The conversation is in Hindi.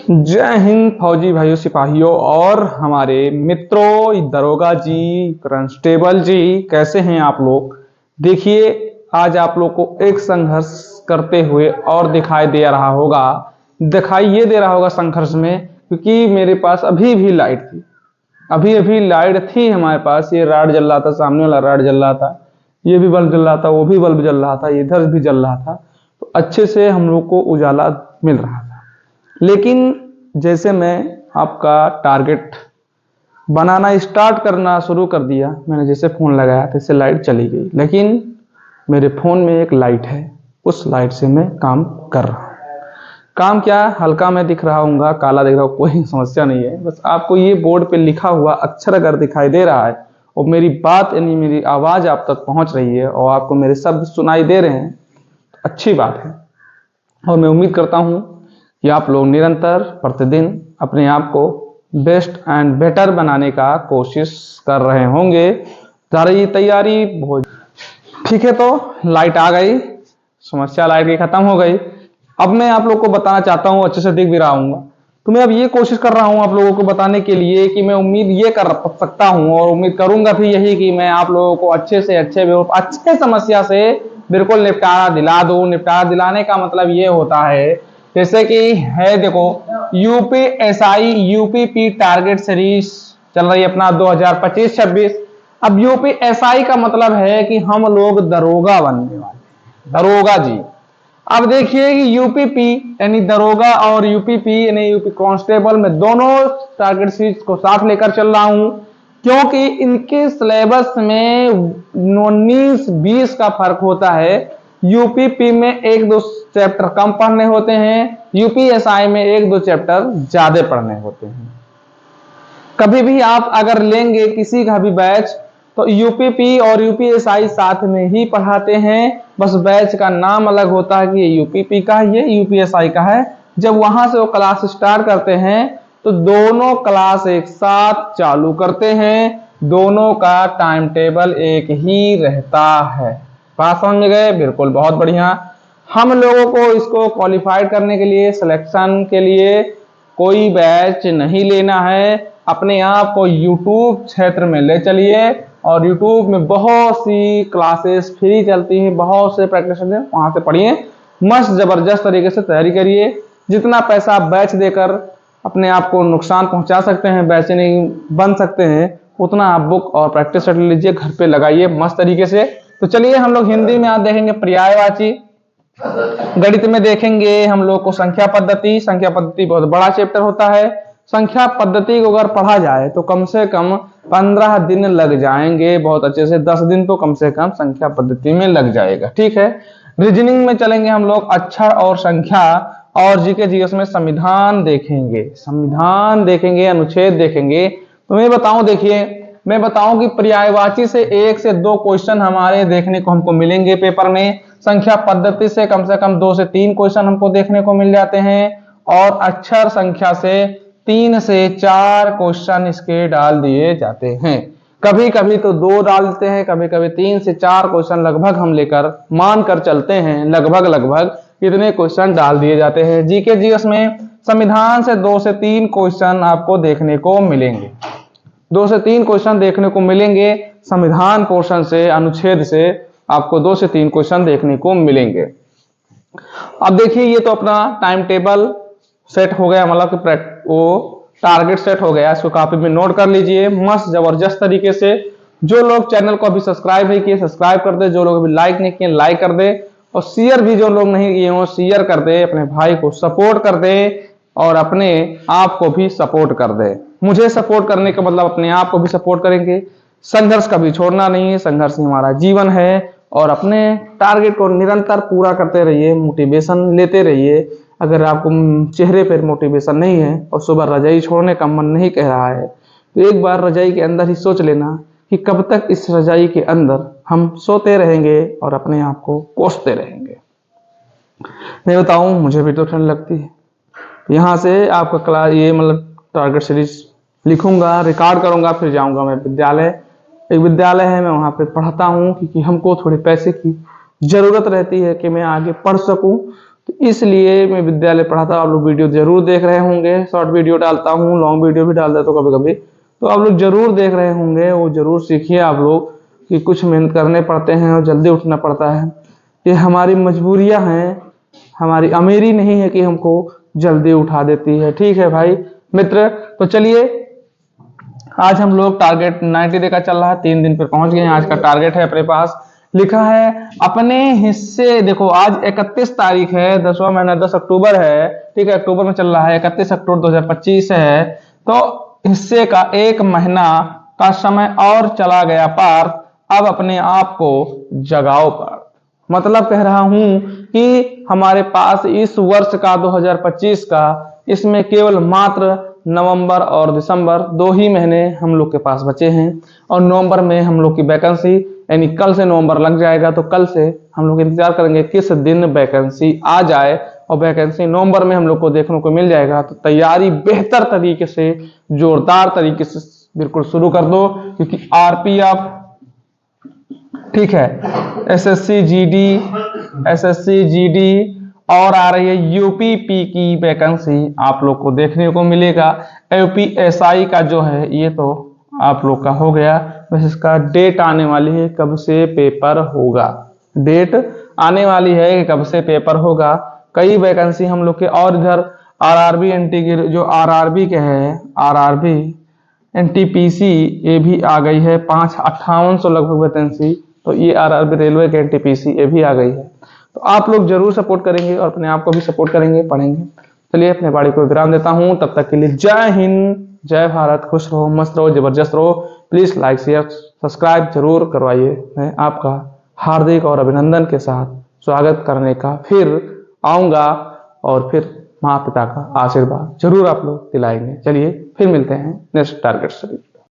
जय हिंद फौजी भाइयों, सिपाहियों और हमारे मित्रों, दरोगा जी, कांस्टेबल जी, कैसे हैं आप लोग। देखिए, आज आप लोग को एक संघर्ष करते हुए और दिखाई ये दे रहा होगा संघर्ष में, क्योंकि मेरे पास अभी भी लाइट थी। अभी लाइट थी हमारे पास। ये राड जल रहा था, सामने वाला राड जल रहा था, ये भी बल्ब जल रहा था, वो भी बल्ब जल रहा था, इधर भी जल रहा था। तो अच्छे से हम लोग को उजाला मिल रहा था। लेकिन जैसे मैं आपका टारगेट बनाना स्टार्ट करना शुरू कर दिया, मैंने जैसे फोन लगाया तैसे लाइट चली गई। लेकिन मेरे फोन में एक लाइट है, उस लाइट से मैं काम कर रहा हूँ। काम क्या, हल्का में दिख रहा हूँ, काला दिख रहा हूँ, कोई समस्या नहीं है। बस आपको ये बोर्ड पे लिखा हुआ अक्षर अगर दिखाई दे रहा है और मेरी बात यानी मेरी आवाज आप तक पहुंच रही है और आपको मेरे शब्द सुनाई दे रहे हैं, तो अच्छी बात है। और मैं उम्मीद करता हूं कि आप लोग निरंतर प्रतिदिन अपने आप को बेस्ट एंड बेटर बनाने का कोशिश कर रहे होंगे। सारी तैयारी बहुत ठीक है। तो लाइट आ गई, समस्या लाइट की खत्म हो गई। अब मैं आप लोग को बताना चाहता हूँ, अच्छे से दिख भी रहा हूँ, तो मैं अब ये कोशिश कर रहा हूँ आप लोगों को बताने के लिए कि मैं उम्मीद ये कर सकता हूँ और उम्मीद करूंगा भी यही कि मैं आप लोगों को अच्छे समस्या से बिल्कुल निपटारा दिला दूं। निपटारा दिलाने का मतलब ये होता है, जैसे कि है देखो, यूपीएसआई यूपीपी टारगेट सीरीज चल रही है अपना 2025-26। अब यूपीएसआई का मतलब है कि हम लोग दरोगा बनने वाले, दरोगा जी। अब देखिए कि यूपीपी यानी दरोगा और यूपीपी यानी यूपी कांस्टेबल में दोनों टारगेट सीरीज को साथ लेकर चल रहा हूं, क्योंकि इनके सिलेबस में 19-20 का फर्क होता है। यूपीपी में 1-2 चैप्टर कम पढ़ने होते हैं, यूपीएसआई में 1-2 चैप्टर ज्यादा पढ़ने होते हैं। कभी भी आप अगर लेंगे किसी का भी बैच, तो यूपीपी और यूपीएसआई साथ में ही पढ़ाते हैं, बस बैच का नाम अलग होता है कि ये यूपीपी का है, ये यूपीएसआई का है। जब वहां से वो क्लास स्टार्ट करते हैं तो दोनों क्लास एक साथ चालू करते हैं, दोनों का टाइम टेबल एक ही रहता है। बात समझ गए? बिल्कुल, बहुत बढ़िया। हम लोगों को इसको क्वालिफाइड करने के लिए, सिलेक्शन के लिए कोई बैच नहीं लेना है। अपने आप को यूट्यूब क्षेत्र में ले चलिए और यूट्यूब में बहुत सी क्लासेस फ्री चलती हैं, बहुत से प्रैक्टिशनर हैं, वहां से पढ़िए। मस्त जबरदस्त तरीके से तैयारी करिए। जितना पैसा आप बैच देकर अपने आप को नुकसान पहुंचा सकते हैं, बैच नहीं बन सकते हैं, उतना आप बुक और प्रैक्टिस सेट लीजिए, घर पे लगाइए मस्त तरीके से। तो चलिए हम लोग हिंदी में आज देखेंगे पर्यायवाची, गणित में देखेंगे हम लोग को संख्या पद्धति। संख्या पद्धति बहुत बड़ा चैप्टर होता है। संख्या पद्धति को अगर पढ़ा जाए तो कम से कम 15 दिन लग जाएंगे, बहुत अच्छे से 10 दिन तो कम से कम संख्या पद्धति में लग जाएगा। ठीक है। रीजनिंग में चलेंगे हम लोग अक्षर और संख्या, और जीके जीएस में संविधान देखेंगे, संविधान देखेंगे, अनुच्छेद देखेंगे। तो मैं बताऊं, देखिए मैं बताऊं कि पर्यायवाची से 1 से 2 क्वेश्चन हमारे देखने को हमको मिलेंगे पेपर में। संख्या पद्धति से कम 2 से 3 क्वेश्चन हमको देखने को मिल जाते हैं, और अक्षर संख्या से 3 से 4 क्वेश्चन इसके डाल दिए जाते हैं। कभी कभी तो 2 डाल देते हैं, कभी कभी 3 से 4 क्वेश्चन लगभग हम लेकर मान कर चलते हैं, लगभग इतने क्वेश्चन डाल दिए जाते हैं। जीके जीएस में संविधान से 2 से 3 क्वेश्चन आपको देखने को मिलेंगे, 2 से 3 क्वेश्चन देखने को मिलेंगे। संविधान पोर्शन से, अनुच्छेद से आपको 2 से 3 क्वेश्चन देखने को मिलेंगे। अब देखिए, ये तो अपना टाइम टेबल सेट हो गया, मतलब कि वो टारगेट सेट हो गया। इसको कॉपी में नोट कर लीजिए मस्त जबरदस्त तरीके से। जो लोग चैनल को अभी सब्सक्राइब नहीं किए, सब्सक्राइब कर दे। जो लोग अभी लाइक नहीं किए, लाइक कर दे। और शेयर भी जो लोग नहीं किए हो, शेयर कर दे, अपने भाई को सपोर्ट कर दे और अपने आप को भी सपोर्ट कर दे। मुझे सपोर्ट करने का मतलब अपने आप को भी सपोर्ट करेंगे। संघर्ष कभी छोड़ना नहीं है, संघर्ष ही हमारा जीवन है। और अपने टारगेट को निरंतर पूरा करते रहिए, मोटिवेशन लेते रहिए। अगर आपको चेहरे पर मोटिवेशन नहीं है और सुबह रजाई छोड़ने का मन नहीं कह रहा है, तो एक बार रजाई के अंदर ही सोच लेना कि कब तक इस रजाई के अंदर हम सोते रहेंगे और अपने आप को कोसते रहेंगे। मैं बताऊं, मुझे भी तो ठंड लगती है। यहाँ से आपका क्लास ये मतलब टारगेट सीरीज लिखूंगा, रिकॉर्ड करूंगा, फिर जाऊंगा मैं विद्यालय। एक विद्यालय है, मैं वहां पे पढ़ता हूँ, क्योंकि हमको थोड़े पैसे की जरूरत रहती है कि मैं आगे पढ़ सकूं। तो इसलिए मैं विद्यालय पढ़ाता हूँ। आप लोग वीडियो जरूर देख रहे होंगे, शॉर्ट वीडियो डालता हूँ, लॉन्ग वीडियो भी डाल देता हूँ कभी कभी, तो आप लोग जरूर देख रहे होंगे, वो जरूर सीखिए आप लोग कि कुछ मेहनत करने पड़ते हैं और जल्दी उठना पड़ता है। ये हमारी मजबूरियां हैं, हमारी अमीरी नहीं है कि हमको जल्दी उठा देती है। ठीक है भाई मित्र, तो चलिए आज हम लोग टारगेट 90 डे का चल रहा है, 3 दिन पर पहुंच गए हैं। आज का टारगेट है अपने पास लिखा है अपने हिस्से, देखो आज 31 तारीख है, 10वां महीना 10 अक्टूबर है, ठीक है, अक्टूबर में चल रहा है, 31 अक्टूबर 2025 है। तो हिस्से का 1 महीना का समय और चला गया पार, अब अपने आप को जगाओ पार। मतलब कह रहा हूं कि हमारे पास इस वर्ष का 2025 का, इसमें केवल मात्र नवंबर और दिसंबर 2 ही महीने हम लोग के पास बचे हैं। और नवंबर में हम लोग की वैकेंसी, यानी कल से नवंबर लग जाएगा, तो कल से हम लोग इंतजार करेंगे किस दिन वैकेंसी आ जाए, और वैकेंसी नवंबर में हम लोग को देखने को मिल जाएगा। तो तैयारी बेहतर तरीके से, जोरदार तरीके से बिल्कुल शुरू कर दो, क्योंकि आरपीएफ, ठीक है, एसएससी जीडी और आ रही है यूपीपी की वैकेंसी आप लोग को देखने को मिलेगा। यूपीएसआई का जो है ये तो आप लोग का हो गया, बस इसका डेट आने वाली है कब से पेपर होगा, डेट आने वाली है कि कब से पेपर होगा। कई वैकेंसी हम लोग के, और इधर आरआरबी एनटी की जो आरआरबी के है, आरआरबी एनटीपीसी ये भी आ गई है, 5800 लगभग वैकेंसी। तो ये आरआरबी रेलवे के एनटीपीसी ये भी आ गई है। तो आप लोग जरूर सपोर्ट करेंगे और अपने आप को भी सपोर्ट करेंगे, पढ़ेंगे। चलिए अपने बाड़ी को विराम देता हूं, तब तक के लिए जय हिंद, जय भारत, खुश रहो, मस्त रहो, जबरदस्त रहो। प्लीज लाइक शेयर सब्सक्राइब जरूर करवाइए। मैं आपका हार्दिक और अभिनंदन के साथ स्वागत करने का फिर आऊंगा, और फिर माता पिता का आशीर्वाद जरूर आप लोग दिलाएंगे। चलिए फिर मिलते हैं नेक्स्ट टारगेट से।